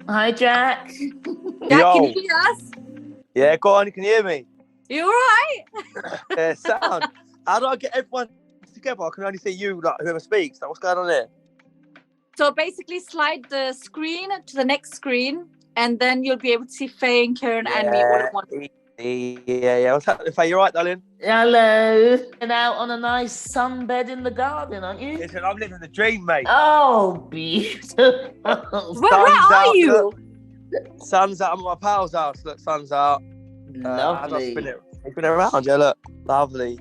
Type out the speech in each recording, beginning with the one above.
Hi, Jack. Jack, Yo. can you hear us? Yeah, go on, you can hear me. You alright? Yeah, sound. How do I get everyone together? I can only see you, like whoever speaks. Like, what's going on there? So basically slide the screen to the next screen and then you'll be able to see Faye and Kieran and me all at once. Yeah. What's happening, Faye? You right, darling? Hello. And out on a nice sunbed in the garden, aren't you? Listen, I'm living the dream, mate. Oh, beautiful. Where are you? Look. Sun's out. I'm at my pal's house. Look, sun's out. Lovely. It's been around, yeah, look. Lovely.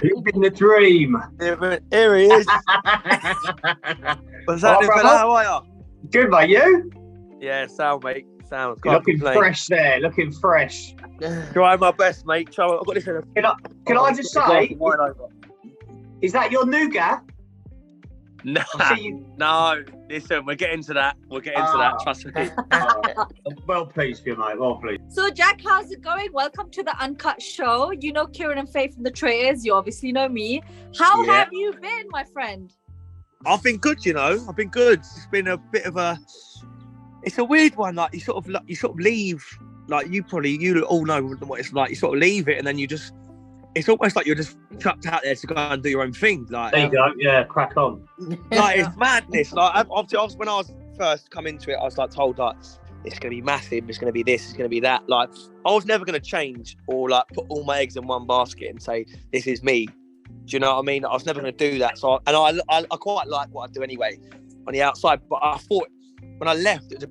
Living the dream. Here he is. What's happening, fella? How are you? Good, mate. You? Yeah, sound, mate. Sound. You're looking fresh there. Looking fresh. Trying my best, mate. I've got this in a... Can I just say, is that your nougat? No, no. Listen, we're getting to that. Trust me. I'm well pleased for you, mate. Well pleased. So Jack, how's it going? Welcome to the Uncut Show. You know Kieran and Faye from the Traitors. You obviously know me. How have you been, my friend? I've been good, you know. I've been good. It's been a bit of a... It's a weird one. Like you sort of leave. Like you all know what it's like. You sort of leave it, and then you just. It's almost like you're just chucked out there to go and do your own thing. Like there you go. Yeah, crack on. Like it's madness. Like obviously, when I was first come into it, I was like told like it's gonna be massive. It's gonna be this. It's gonna be that. Like I was never gonna change or like put all my eggs in one basket and say this is me. Do you know what I mean? I was never gonna do that. So I quite like what I do anyway on the outside. But I thought when I left, it was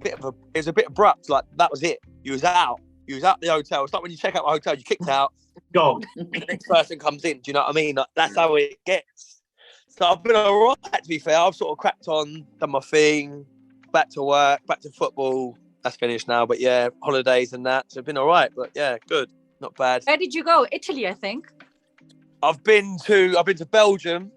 a bit abrupt. Like that was it. You was out the hotel. It's like when you check out a hotel, you kicked out. Gone. The next person comes in. Do you know what I mean? Like, that's how it gets. So I've been all right, to be fair. I've sort of cracked on, done my thing, back to work, back to football. That's finished now. But yeah, holidays and that. So it's been all right. But yeah, good. Not bad. Where did you go? Italy, I think. I've been to Belgium.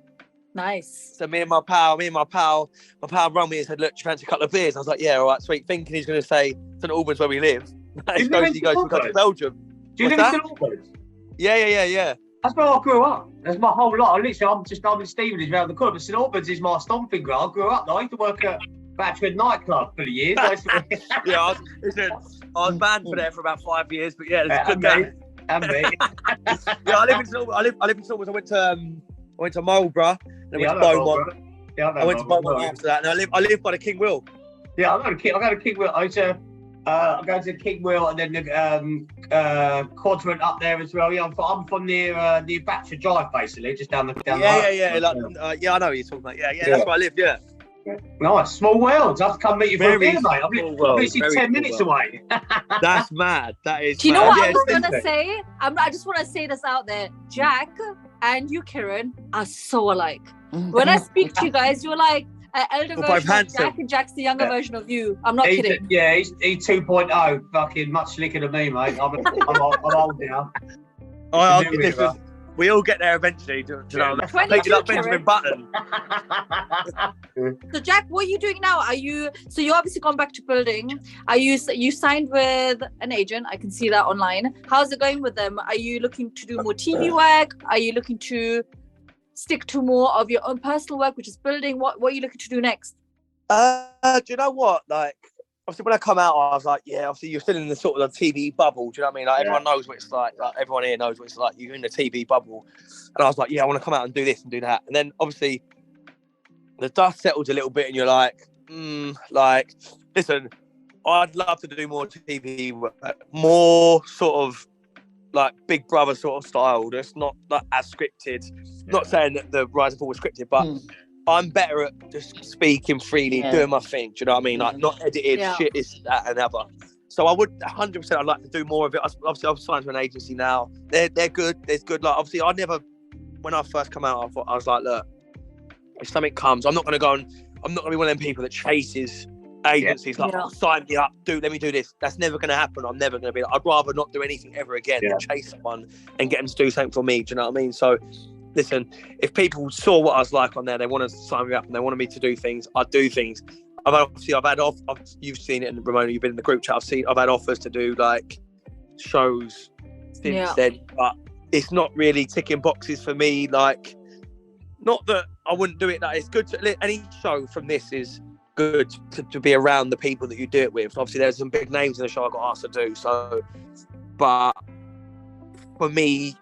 Nice. So me and my pal rang me and said, look, do you fancy a couple of beers? I was like, yeah, all right, sweet. Thinking he's going to say St Albans where we live. He goes to Belgium. Do you live in St Albans? Yeah. That's where I grew up. That's my whole lot. I'm in Stevenage around the corner, but St Albans is my stomping ground. I grew up there. I used to work at Batchford nightclub for the years. I was banned for there for about 5 years, but yeah, it's a good game. And me. Yeah, I live in St Albans. I live in St Albans. I went to Marlborough, then went to Beaumont. I went to Beaumont after that, and I live by the King Will. Yeah, I go to King Will. I'm going to King Will and then the quadrant up there as well. Yeah, I'm from near Batchford Drive, basically, just down the road. Yeah. I know what you're talking about. Yeah, that's where I live. Yeah. Nice, small world. I've come meet you for a beer, mate. I'm literally 10 minutes away. That's mad. That is. Do you know mad. what I'm gonna say? I just want to say this out there. Jack and you, Kieran, are so alike. When I speak to you guys, you're like an elder version of Jack, and Jack's the younger version of you. I'm not kidding. He's 2.0. Fucking much slicker than me, mate. I'm old now. We all get there eventually. Do you know? Make it like Benjamin Button. So Jack, what are you doing now? So you obviously gone back to building. You signed with an agent? I can see that online. How's it going with them? Are you looking to do more TV work? Are you looking to stick to more of your own personal work, which is building? What are you looking to do next? Do you know what? Like, obviously, when I come out, I was like, yeah, obviously, you're still in the sort of the TV bubble. Do you know what I mean? Like, everyone knows what it's like. Like, everyone here knows what it's like. You're in the TV bubble. And I was like, yeah, I want to come out and do this and do that. And then, obviously, the dust settles a little bit and you're like, listen, I'd love to do more TV work, more sort of like Big Brother sort of style. That's not like as scripted. Not saying that the Rise and Fall was scripted, but I'm better at just speaking freely, doing my thing. Do you know what I mean? Like not edited shit, this, that, and other. So I would 100%. I'd like to do more of it. Obviously, I've signed to an agency now. They're good. There's good. Like obviously, when I first come out, I was like, look, if something comes, I'm not going to be one of them people that chases agencies sign me up, let me do this. That's never going to happen. I'm never going to be. I'd rather not do anything ever again than chase someone and get them to do something for me. Do you know what I mean? So. Listen, if people saw what I was like on there, they want to sign me up and they wanted me to do things, I'd do things. You've seen it in Ramona, you've been in the group chat, I've had offers to do like shows since then, but it's not really ticking boxes for me. Like, not that I wouldn't do it, that it's good to, any show from this is good to be around the people that you do it with. Obviously, there's some big names in the show I got asked to do. So, but for me,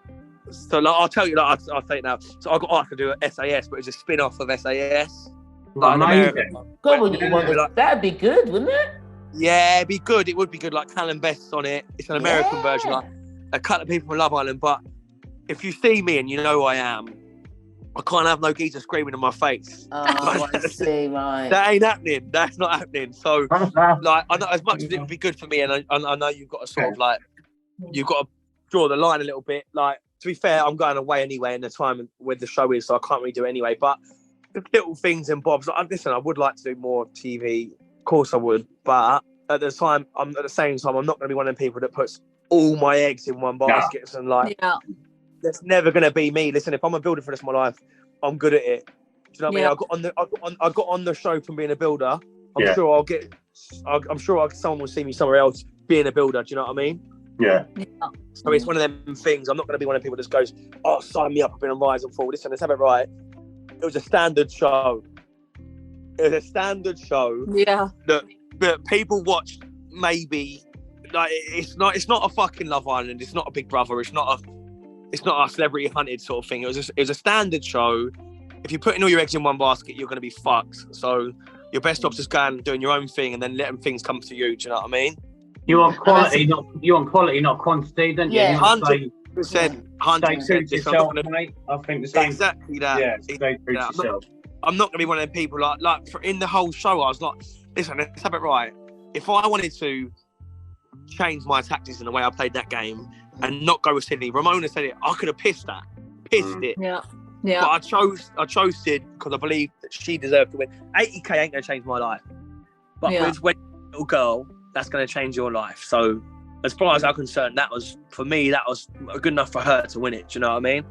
so like, I'll tell you, like, I'll say it now. So I got asked to do an SAS, but it's a spin-off of SAS. Like an American one. God, would you want Like, that'd be good, wouldn't it? yeah, it'd be good. It would be good. Like Callum Best's on it. It's an American version, like a couple of people from Love Island. But if you see me and you know who I am, I can't have no geezer screaming in my face. Oh, I see, right. That ain't happening. That's not happening. So, like, I know as much as it would be good for me, and I know you've got to sort of like, you've got to draw the line a little bit. Like, to be fair, I'm going away anyway in the time when the show is, so I can't really do it anyway. But the little things and bobs. Like, listen, I would like to do more TV. Of course, I would. But at the same time, I'm not going to be one of them people that puts all my eggs in one basket and like. Yeah. That's never gonna be me. Listen, if I'm a builder for the rest of my life, I'm good at it. Do you know what I mean? I got on the show from being a builder. I'm sure someone will see me somewhere else being a builder. Do you know what I mean? Yeah. So it's one of them things. I'm not gonna be one of the people that just goes, "Oh, sign me up. I've been on Rise and Fall." Listen, let's have it right. It was a standard show. It was a standard show. Yeah. That people watched. Maybe like it's not a fucking Love Island. It's not a Big Brother. It's not a Celebrity Hunted sort of thing. It was a standard show. If you're putting all your eggs in one basket, you're going to be fucked. So your best option is going doing your own thing and then letting things come to you. Do you know what I mean? You want quality, not quantity, don't you? Yeah, 100%. Stay 100%. true to yourself, mate. I think the same. Exactly that. Yeah, stay true to yourself. I'm not going to be one of them people in the whole show. I was like, listen, let's have it right. If I wanted to change my tactics in the way I played that game and not go with Sydney, Ramona said it. I could have pissed it. Yeah. Yeah. But I chose Sid because I believe that she deserved to win. 80k ain't gonna change my life, but with when you're a little girl, that's gonna change your life. So, as far as I'm concerned, that was good enough for her to win it. Do you know what I mean?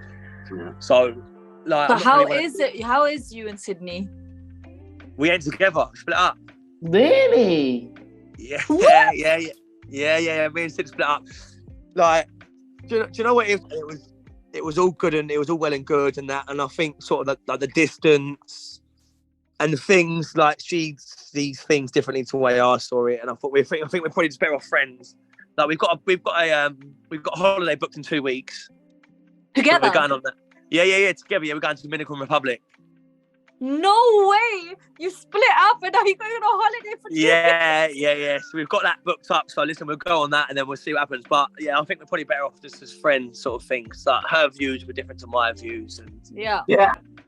Yeah. So, like, So how is it? How is you and Sydney? We ain't together, split up. Really? Yeah. Me and Sid split up. Like, do you know what it was all good and it was all well and good and that, and I think sort of the distance and the things, like, she sees things differently to the way I saw it, and I think we're probably just better off friends. Like, we've got a holiday booked in 2 weeks. Together? We're going on that. Yeah, together. Yeah, we're going to the Dominican Republic. No way! You split up and now you're going on a holiday for 2 weeks? Yeah. So we've got that booked up. So listen, we'll go on that and then we'll see what happens. But yeah, I think we're probably better off just as friends, sort of things. Like, her views were different to my views, and Yeah.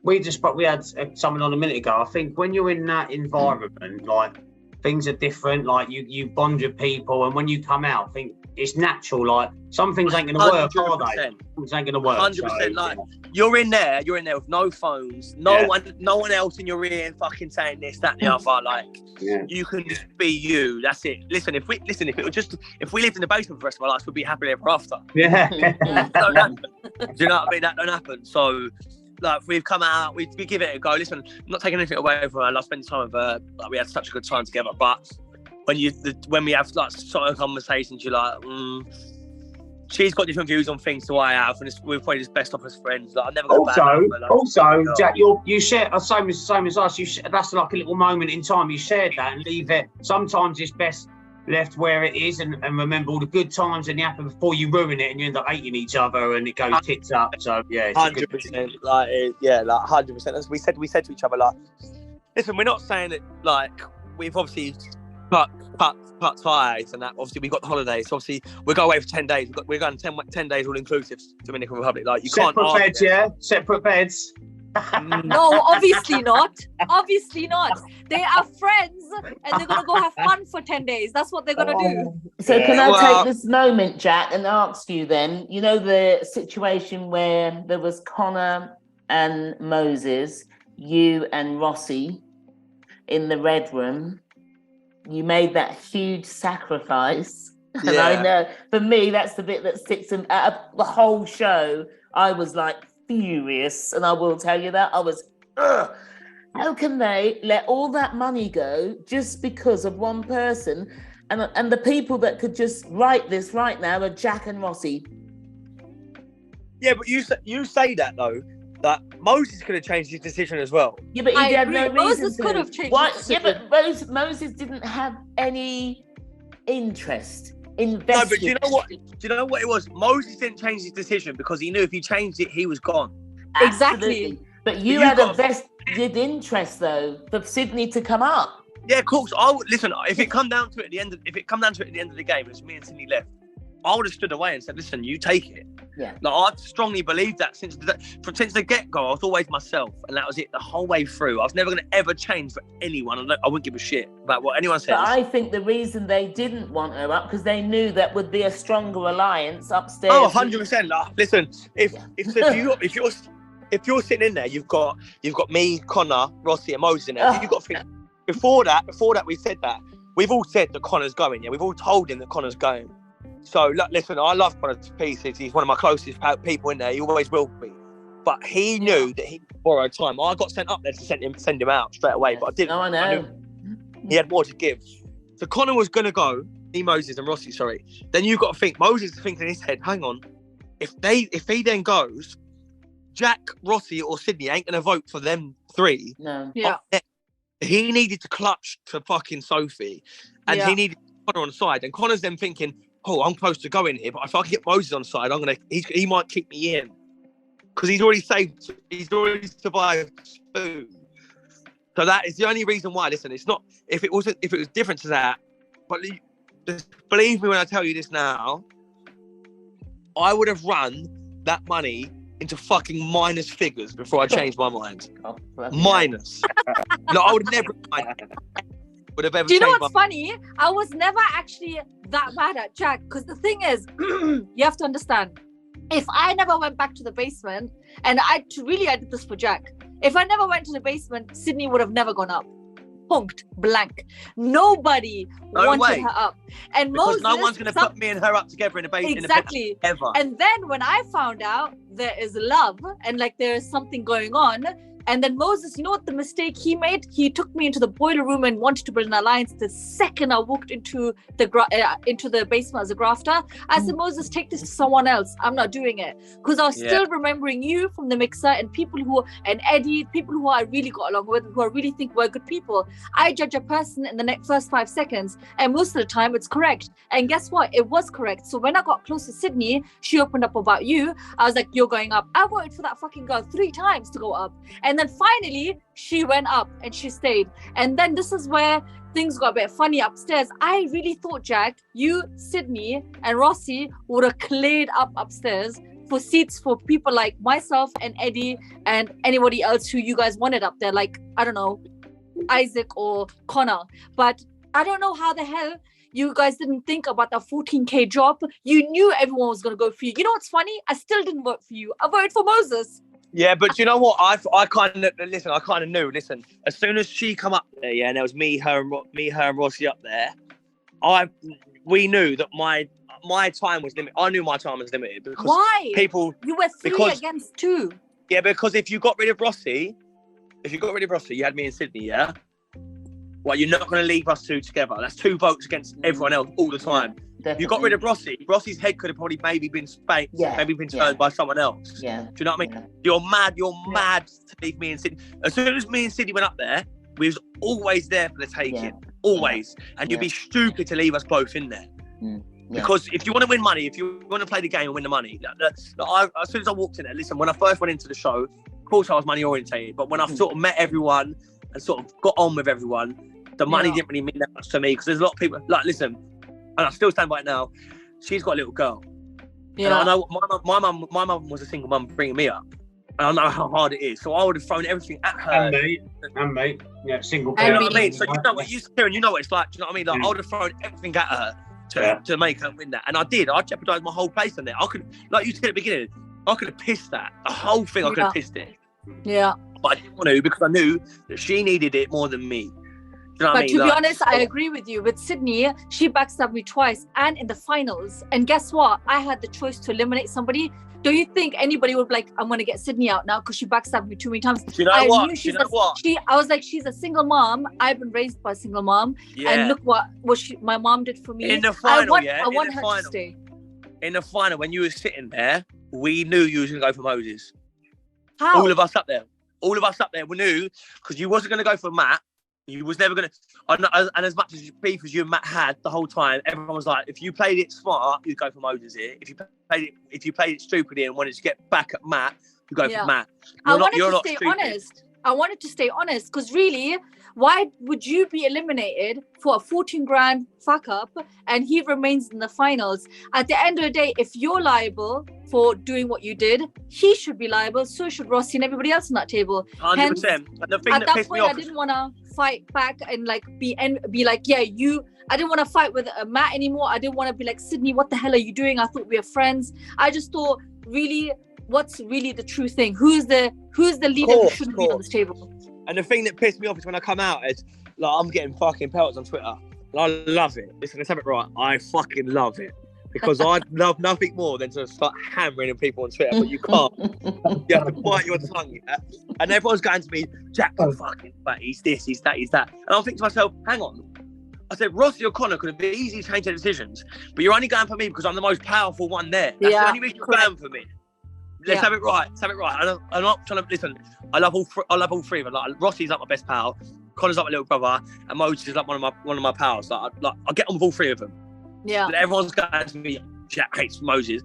We had someone on a minute ago. I think when you're in that environment, like, things are different. Like, you bond with people, and when you come out, I think it's natural. Like, some things ain't gonna work, are they? Things ain't gonna work. 100%. Like, you're in there with no phones, no one else in your ear fucking saying this, that, and the other. Like, you can just be you. That's it. Listen, if we lived in the basement for the rest of our lives, we'd be happily ever after. Yeah. That don't happen. Do you know what I mean? That don't happen. So, like, we've come out, we give it a go. Listen, I'm not taking anything away from her. I love spending time with her. Like, we had such a good time together. But when we have like sort of conversations, you're like, she's got different views on things to I have, and we're probably just best off as friends. Like, I'm never going to Also, Jack, you share same as us. That's like a little moment in time. You shared that and leave it. Sometimes it's best left where it is, and remember all the good times and the happen before you ruin it and you end up hating each other and it goes tits up. So yeah, 100%. Like 100%. As we said to each other, like, listen, we're not saying that, like, we've obviously cut ties and that. Obviously, we got the holidays. So obviously, we'll go away for 10 days. We're going 10 days all inclusive to Dominican Republic. Like, you separate can't beds, yeah, separate beds. No, obviously not. Obviously not. They are friends and they're going to go have fun for 10 days. That's what they're going to do. So can I take this moment, Jack, and ask you then, you know, the situation where there was Connor and Moses, you and Rossi in the red room, you made that huge sacrifice. And I know, for me, that's the bit that sticks in the whole show. I was like, furious, and I will tell you that I was how can they let all that money go just because of one person, and the people that could just write this right now are Jack and Rossi. Yeah, but you say that though, that Moses could have changed his decision as well. Yeah, but he I had no agree. reason Moses to. could have changed Why? his Yeah, decision. but Moses didn't have any interest No, invested. but do you know what? Do you know what it was? Moses didn't change his decision because he knew if he changed it, he was gone. Exactly. Absolutely. But you you had a got- vested interest, though, for Sydney to come up. Yeah, of course. I would listen. If it come down to it at the end, if it come down to it at the end of the game, it's me and Sydney left. I would have stood away and said, "Listen, you take it." Yeah. Like, I've strongly believed that since the get-go. I was always myself, and that was it the whole way through. I was never going to ever change for anyone. I wouldn't give a shit about what anyone says. But I think the reason they didn't want her up because they knew that would be a stronger alliance upstairs. Oh, 100%. Like, listen, if you're sitting in there, you've got me, Connor, Rossi, and Moses in there. You've got to think, before that, we said that. We've all said that Connor's going. Yeah, we've all told him that Connor's going. So, look, listen, I love Connor to pieces. He's one of my closest people in there. He always will be. But he knew that he borrowed time. I got sent up there to send him out straight away, but I didn't. No, I know. He had more to give. So Connor was going to go, Moses and Rossi, sorry. Then you've got to think, Moses is thinking in his head, hang on, if he then goes, Jack, Rossi or Sydney ain't going to vote for them three. No. Yeah. He needed to clutch to fucking Sophie, and he needed Connor on the side. And Connor's then thinking, oh, I'm close to going here, but if I can get Moses on the side, he might keep me in. Because he's already survived 2. So that is the only reason why. Listen, it's not if it was different to that, but just believe me when I tell you this now, I would have run that money into fucking minus figures before I changed my mind. Minus. No, I would never would have ever. Do you know changed what's my funny? I was never actually that mad at Jack because the thing is, you have to understand. If I never went back to the basement, and I did this for Jack. If I never went to the basement, Sydney would have never gone up. Punked, blank. Nobody wanted her up. And because Moses, no one's going to put me and her up together in a basement. Exactly. Ever. And then when I found out there is love and like there is something going on, and then Moses, you know what the mistake he made? He took me into the boiler room and wanted to build an alliance. The second I walked into the basement as a grafter, I said, Moses, take this to someone else. I'm not doing it. Because I was still remembering you from the mixer and and Eddie, people who I really got along with, who I really think were good people. I judge a person in the first 5 seconds, and most of the time it's correct. And guess what? It was correct. So when I got close to Sydney, she opened up about you. I was like, you're going up. I voted for that fucking girl 3 times to go up. And then finally, she went up and she stayed. And then this is where things got a bit funny upstairs. I really thought, Jack, you, Sydney, and Rossi would have cleared up upstairs for seats for people like myself and Eddie and anybody else who you guys wanted up there. Like, I don't know, Isaac or Connor. But I don't know how the hell you guys didn't think about that 14K job. You knew everyone was going to go for you. You know what's funny? I still didn't vote for you. I voted for Moses. Yeah, but you know what? I kind of knew. Listen, as soon as she come up there, and there was me, her, and Rossi up there. We knew that my time was limited. I knew my time was limited because why? People. You were 3 against 2. Yeah, because if you got rid of Rossi, you had me and Sydney. Yeah. Well, you're not going to leave us 2 together. That's 2 votes against everyone else all the time. Definitely. You got rid of Rossi. Rossi's head could have probably maybe been spanked, maybe been turned by someone else. Yeah. Do you know what I mean? Yeah. You're mad to leave me and Sydney. As soon as me and Sydney went up there, we was always there for the taking. Yeah. Always. And you'd be stupid to leave us both in there. Yeah. Because if you want to win money, if you want to play the game and win the money, as soon as I walked in there, listen, when I first went into the show, of course I was money orientated, but when I sort of met everyone and sort of got on with everyone, the money didn't really mean that much to me because there's a lot of people, like, listen, and I still stand by it now, she's got a little girl. Yeah. And I know my mum was a single mum bringing me up. And I know how hard it is. So I would have thrown everything at her. And mate. Yeah, single You know parent. what I mean? So you know what you know what it's like. Do you know what I mean? Like, I would have thrown everything at her to make her win that. And I did. I jeopardised my whole place on there. I could, like you said at the beginning, I could have pissed that. The whole thing, I could have pissed it. Yeah. But I didn't want to because I knew that she needed it more than me. You know what I mean? To be honest, I agree with you. With Sydney, she backstabbed me twice and in the finals. And guess what? I had the choice to eliminate somebody. Do you think anybody would be like, I'm going to get Sydney out now because she backstabbed me too many times? Do you know what? I was like, she's a single mom. I've been raised by a single mom. Yeah. And look what my mom did for me. In the final, I want her to stay. In the final, when you were sitting there, we knew you was going to go for Moses. How? All of us up there. All of us up there, we knew, because you wasn't going to go for Matt. You was never going to... And as much as beef as you and Matt had the whole time, everyone was like, if you played it smart, you'd go for Moses here. If you played it stupidly and wanted to get back at Matt, you go for Matt. I wanted to stay honest. I wanted to stay honest, because really, why would you be eliminated for a 14 grand fuck up and he remains in the finals? At the end of the day, if you're liable for doing what you did, he should be liable. So should Rossi and everybody else on that table. 100%. Hence, and the thing at that pissed point, me off I didn't want to fight back and like be like, yeah, you. I didn't want to fight with Matt anymore. I didn't want to be like, Sydney, what the hell are you doing? I thought we were friends. I just thought, really, what's really the true thing? Who's the leader who shouldn't be on this table? And the thing that pissed me off is when I come out, is like I'm getting fucking pelts on Twitter. And I love it. Listen, let's have it right. I fucking love it. Because I love nothing more than to start hammering at people on Twitter, but you can't. You have to bite your tongue. Yeah? And everyone's going to me, Jack, you fucking, but he's this, he's that, he's that. And I'm thinking to myself, hang on. I said, Rossi or Connor could have been easy to change their decisions, but you're only going for me because I'm the most powerful one there. That's the only reason you're going for me. Let's have it right. Let's have it right. I'm not trying to listen. I love all three of them. Like Rossi's like my best pal, Connor's like my little brother, and Moses is like one of my pals. Like I get on with all three of them. Yeah. But everyone's going to me, Jack hates Moses.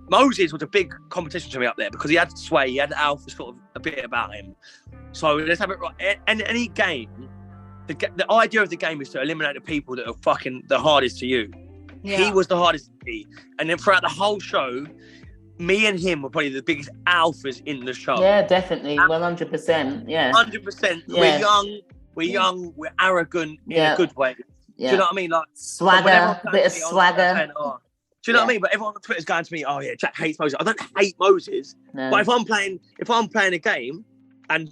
Moses was a big competition to me up there because he had sway, he had alpha sort of a bit about him. So let's have it right. Any game, the idea of the game is to eliminate the people that are fucking the hardest to you. Yeah. He was the hardest to me. And then throughout the whole show, me and him were probably the biggest alphas in the show. Yeah, definitely. 100%. Yeah. 100%. Yeah. We're young, we're arrogant in a good way. Yeah. Do you know what I mean? Like swagger, a bit of swagger. Do you know what I mean? But everyone on Twitter's going to me, oh yeah, Jack hates Moses. I don't hate Moses. No. But if I'm playing a game and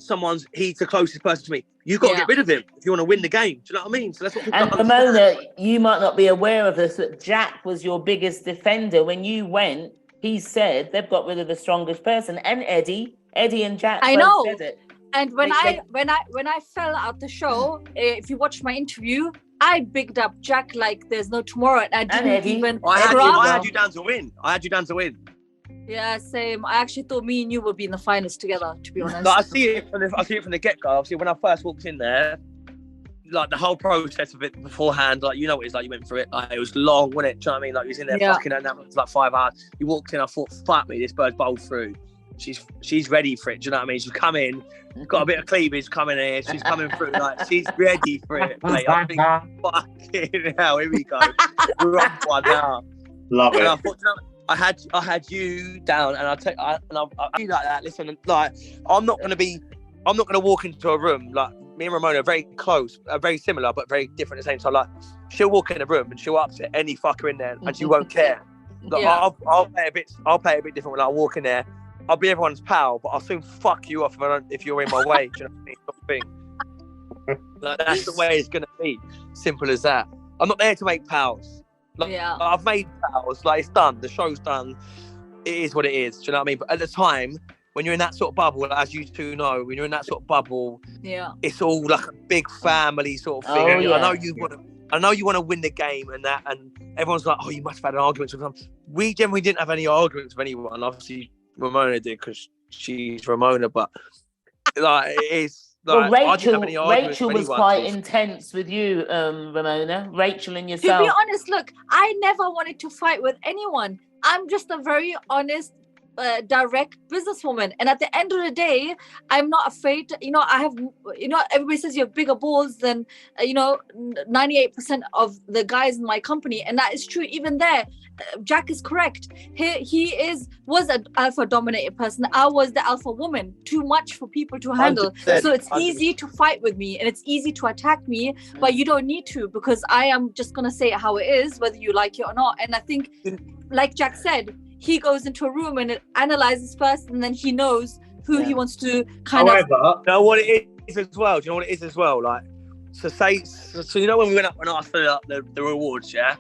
he's the closest person to me, you've got to get rid of him if you want to win the game. Do you know what I mean? So that's what. And Ramona, you might not be aware of this, but Jack was your biggest defender when you went. He said they've got rid of the strongest person, and Eddie and Jack. I know. Said it. And when I fell out the show, if you watched my interview, I bigged up Jack like there's no tomorrow, and I didn't even. I had you down to win. Yeah, same. I actually thought me and you would be in the finals together, to be honest. Like, I see it from the get-go. Obviously, when I first walked in there, like the whole process of it beforehand, like you know what it's like. You went through it. Like it was long, wasn't it? Do you know what I mean? Like you was in there fucking, and that was like 5 hours. You walked in. I thought, fuck me, this bird's bowled through. She's ready for it. Do you know what I mean? She's come in, got a bit of cleavage coming here. She's coming through. Like she's ready for it. Mate. I think, fucking hell, here we go. We're on one now. Love it. I thought, you know, I had you down, and I do like that. Listen, like I'm not gonna walk into a room like me and Ramona are very close, very similar but very different at the same time. Like she'll walk in a room and she'll upset any fucker in there, and she won't care. Like, I'll play a bit different when I walk in there. I'll be everyone's pal, but I'll soon fuck you off if you're in my way. Do you know what I mean? Like, that's the way it's gonna be. Simple as that. I'm not there to make pals. Like, I've made pals. Like it's done. The show's done. It is what it is. Do you know what I mean? But at the time, when you're in that sort of bubble, as you two know, when you're in that sort of bubble, it's all like a big family sort of thing. Oh, yeah. I know you want to win the game and that, and everyone's like, oh, you must have had an argument with them. We generally didn't have any arguments with anyone. Obviously, Ramona did because she's Ramona, but like it's like Rachel was quite intense with you, Ramona. Rachel and yourself. To be honest, look, I never wanted to fight with anyone. I'm just a very honest, direct businesswoman, and at the end of the day, I'm not afraid. Everybody says you have bigger balls than 98% of the guys in my company, and that is true. Even there, Jack is correct. He was an alpha dominated person. I was the alpha woman. Too much for people to handle. 100%, so it's 100%. Easy to fight with me, and it's easy to attack me, but you don't need to, because I am just gonna say it how it is, whether you like it or not. And I think, like Jack said, he goes into a room and it analyzes first, and then he knows who he wants to kind of. You know what it is as well? Do you know what it is as well? Like, so you know when we went up and asked for the rewards, yeah?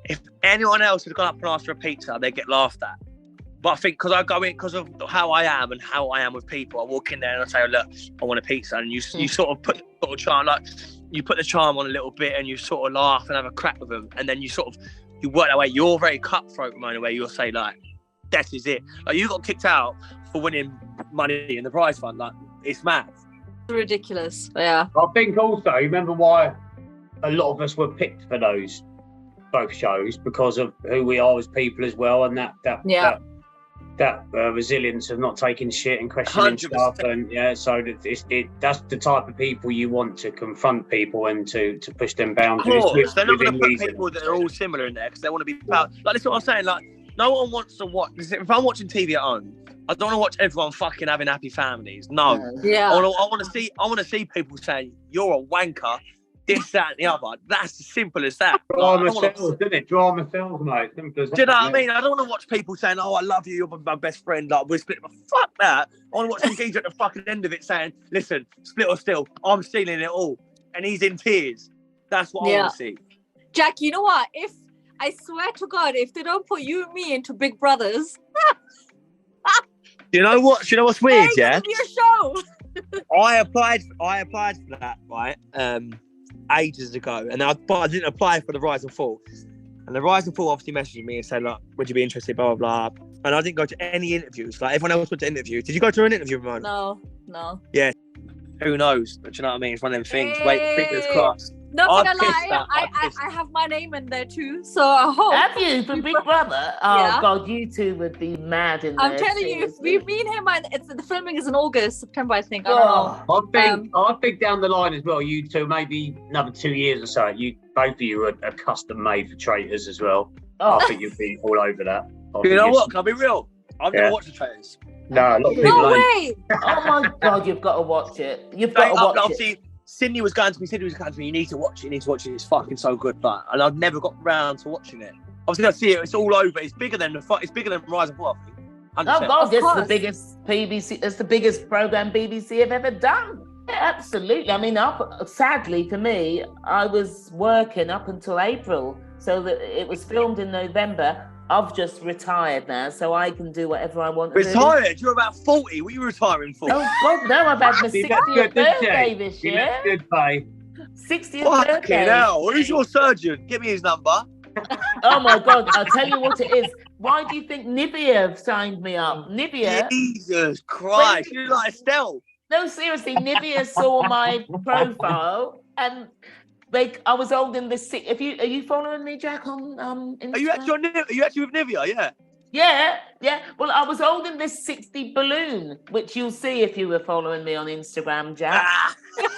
If anyone else had gone up and asked for a pizza, they'd get laughed at. But I think because I go in, because of how I am and how I am with people, I walk in there and I say, oh, look, I want a pizza. And you sort of put the sort of charm, like, you put the charm on a little bit and you sort of laugh and have a crack with them. And then you work that way. You're very cutthroat, Ramona, where you'll say, like, that is it. Like, you got kicked out for winning money in the prize fund. Like, it's mad. Ridiculous. Yeah. I think also, remember why a lot of us were picked for both shows, because of who we are as people as well, and that resilience of not taking shit and questioning 100%. stuff, and so that's the type of people you want to confront people and to push them boundaries. Of course, they're not going to put reason. people that are all similar in there because they want to be proud. Like, this is what I'm saying. Like, no one wants to watch. If I'm watching TV at home, I don't want to watch everyone fucking having happy families. No. Yeah. I want to see people saying you're a wanker, this, that, and the other. That's as simple as that. Drama sells, isn't it? Drama sells, mate. Simple as do you know that, what I mean? I don't want to watch people saying, "Oh, I love you, you're my best friend." Like, we're split. Fuck that. I want to watch some geezer at the fucking end of it saying, "Listen, split or still, I'm stealing it all," and he's in tears. That's what I want to see. Jack, you know what? If I swear to God, if they don't put you and me into Big Brothers, You know what? You know what's weird? Yeah. Your show. I applied for that, right? Ages ago, but I didn't apply for the Rise and Fall. And the Rise and Fall obviously messaged me and said, "Look, would you be interested?" Blah blah blah. And I didn't go to any interviews. Like, everyone else went to interviews. Did you go to an interview, Ramona? No. Yeah. Who knows? But you know what I mean? It's one of them things. Wait, fingers crossed. Not gonna lie, I have my name in there too, so I hope. Have you for Big Brother? Oh God, you two would be mad in there. I'm telling you, if we meet him, the filming is in August, September, I think. I don't know. I think down the line as well, you two, maybe another 2 years or so, both of you are custom made for traitors as well. I think you'd be all over that. You know what? Can I be real? I've never watched the traitors. No, a lot of people No way! Oh my God, you've got to watch it. You've got to watch it. Sydney was going to me, you need to watch it, it's fucking so good. And I've never got round to watching it. Obviously, I see it, it's all over. It's bigger than Rise and Fall, I think. 100%. Oh God, it's the biggest BBC, it's the biggest programme BBC have ever done. Yeah, absolutely. I mean, sadly for me, I was working up until April, so that it was filmed in November. I've just retired now, so I can do whatever I want to do. Retired? You're about 40. What are you retiring for? Oh God, no! I've had my 60th birthday this year. That's good pay. 60th birthday. Now, who's your surgeon? Give me his number. Oh my God! I'll tell you what it is. Why do you think Nivea signed me up? Nivea. Jesus Christ! You're like Estelle. No, seriously, Nivea saw my profile and I was holding this. Are you following me, Jack, on Instagram? Are you actually with Nivea? Yeah. Yeah. Well, I was holding this 60 balloon, which you'll see if you were following me on Instagram, Jack.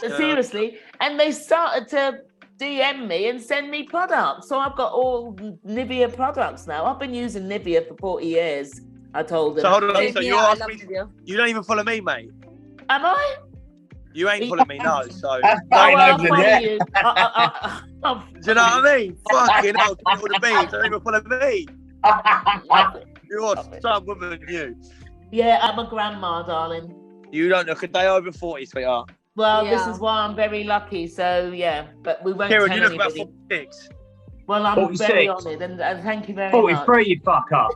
Seriously. And they started to DM me and send me products. So I've got all Nivea products now. I've been using Nivea for 40 years, I told them. So hold on, so you're asking me, you don't even follow me, mate? Am I? You ain't following me, no, so... I'll follow you. Do you know what I mean? Fucking hell, all the beans, don't even follow me. You're some woman, you. Yeah, I'm a grandma, darling. You don't look a day over 40, sweetheart. Well, this is why I'm very lucky, so yeah, but we won't Kieran, tell you look anybody. about 46. Well, I'm 46. very honoured, and thank you very 43, you fuck up.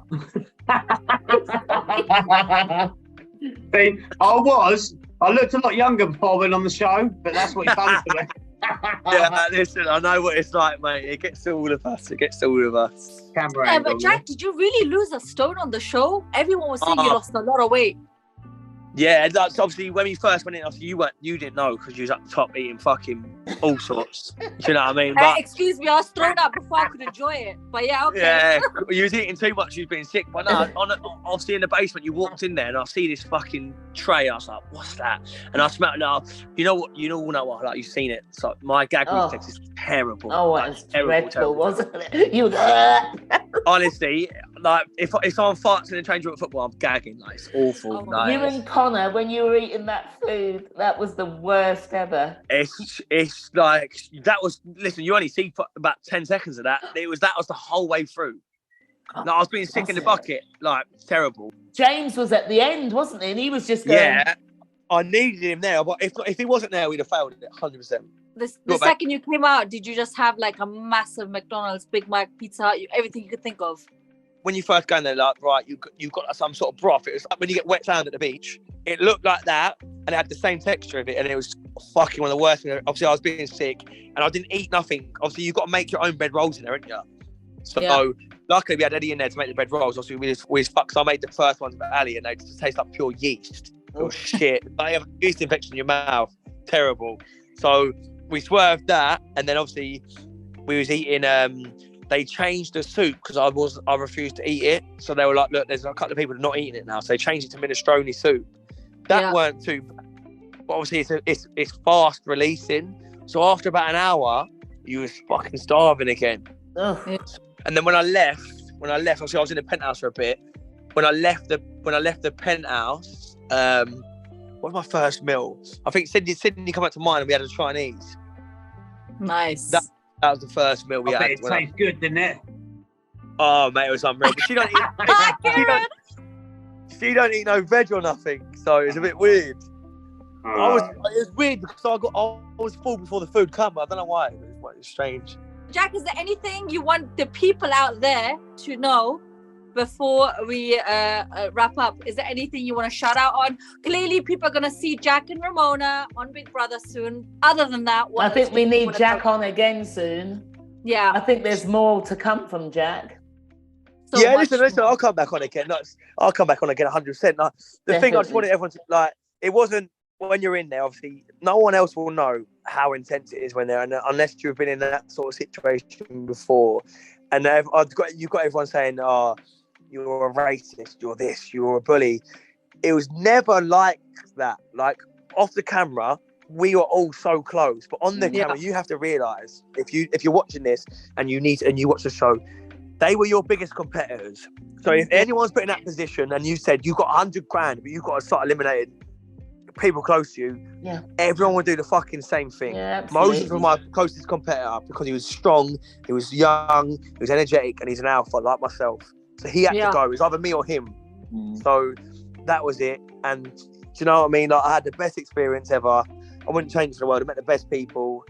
See, I looked a lot younger before I went on the show, but that's what you've done to me. Yeah, listen, I know what it's like, mate. It gets to all of us. Camera Yeah, angle, but Jack, did you really lose a stone on the show? Everyone was saying you lost a lot of weight. Yeah, that's obviously when we first went in. Obviously, you didn't know because you was up the top eating fucking all sorts. Do you know what I mean? But excuse me, I was thrown up before I could enjoy it. But yeah, okay. yeah, you was eating too much. You was being sick. But no, obviously in the basement, you walked in there and I see this fucking tray. I was like, "What's that?" And I smelled it. Now, you know what? Like you've seen it. So my gag reflex is terrible. Oh, it was dreadful, wasn't it? You honestly, like if someone farts in the change room at football, I'm gagging. Like it's awful. Like, you and Connor, when you were eating that food, that was the worst ever. It's like that was. Listen, you only see about 10 seconds of that. That was the whole way through. Like, I was being sick in the bucket. Like terrible. James was at the end, wasn't he? And he was just going. Yeah, I needed him there, but if he wasn't there, we'd have failed it 100%. The second you came out, did you just have like a massive McDonald's, Big Mac, Pizza Hut, everything you could think of? When you first go in there, like, right, you've got like, some sort of broth. It was like when you get wet sand at the beach. It looked like that, and it had the same texture of it, and it was fucking one of the worst things. Obviously, I was being sick, and I didn't eat nothing. Obviously, you've got to make your own bread rolls in there, haven't you? So luckily we had Eddie in there to make the bread rolls. Obviously, we was fucked. So I made the first ones with Ali, and they just taste like pure yeast. Oh shit! I have a yeast infection in your mouth. Terrible. So we swerved that, and then obviously we was eating. They changed the soup because I refused to eat it. So they were like, look, there's a couple of people that are not eating it now. So they changed it to minestrone soup. That weren't too bad. But obviously it's fast releasing. So after about an hour, you was fucking starving again. Ugh. And then when I left, obviously I was in the penthouse for a bit. When I left the penthouse, what was my first meal? I think Sydney come up to mine and we had a Chinese. Nice. That was the first meal we had. It tastes good, didn't it? Oh mate, it was unreal. But she don't eat. She don't eat no veg or nothing, so it was a bit weird. It was weird because I was full before the food came. I don't know why. It was strange. Jack, is there anything you want the people out there to know before we wrap up? Is there anything you want to shout out on? Clearly, people are going to see Jack and Ramona on Big Brother soon. Other than that, I think we need Jack on again soon. Yeah. I think there's more to come from Jack. So yeah, much listen, more. I'll come back on again. I'll come back on again 100%. Like, the thing I just wanted everyone to, like, it wasn't, when you're in there, obviously, no one else will know how intense it is when they're in there, unless you've been in that sort of situation before. And you've got everyone saying, oh, you're a racist, you're this, you're a bully. It was never like that. Like, off the camera, we were all so close. But on the camera, you have to realise, if you're watching this and you watch the show, they were your biggest competitors. So if anyone's put in that position and you said you got 100 grand, but you've got to start eliminating people close to you, everyone would do the fucking same thing. Yeah, Moses was my closest competitor because he was strong, he was young, he was energetic, and he's an alpha like myself. So he had to go. It was either me or him. So that was it. And do you know what I mean? Like, I had the best experience ever. I wouldn't change it for the world. I met the best people.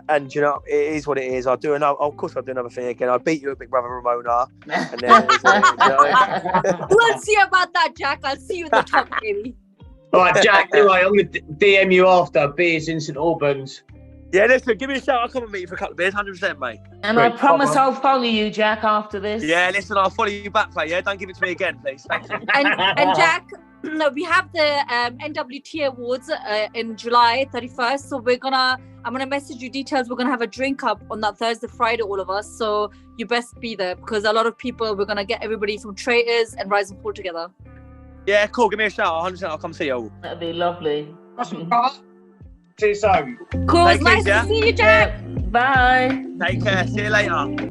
And you know, it is what it is. Of course I'll do another thing again. I'll beat you at Big Brother Ramona. And then We'll see about that, Jack. I'll see you in the top, baby. All right, Jack, anyway, I'm going to DM you after beers in St Albans. Yeah, listen, give me a shout. I'll come and meet you for a couple of beers, 100%, mate. And I promise I'll follow you, Jack, after this. Yeah, listen, I'll follow you back, mate. Yeah, don't give it to me again, please. Thank you. And Jack, we have the NWT Awards in July 31st. So I'm gonna message you details. We're gonna have a drink up on that Thursday, Friday, all of us. So you best be there because a lot of people. We're gonna get everybody from Traitors and Rise and Fall together. Yeah, cool. Give me a shout. 100%. I'll come see you all. That'd be lovely. See you soon. Cool. Thank It's nice you, to see you, Jack. Bye. Take care. See you later.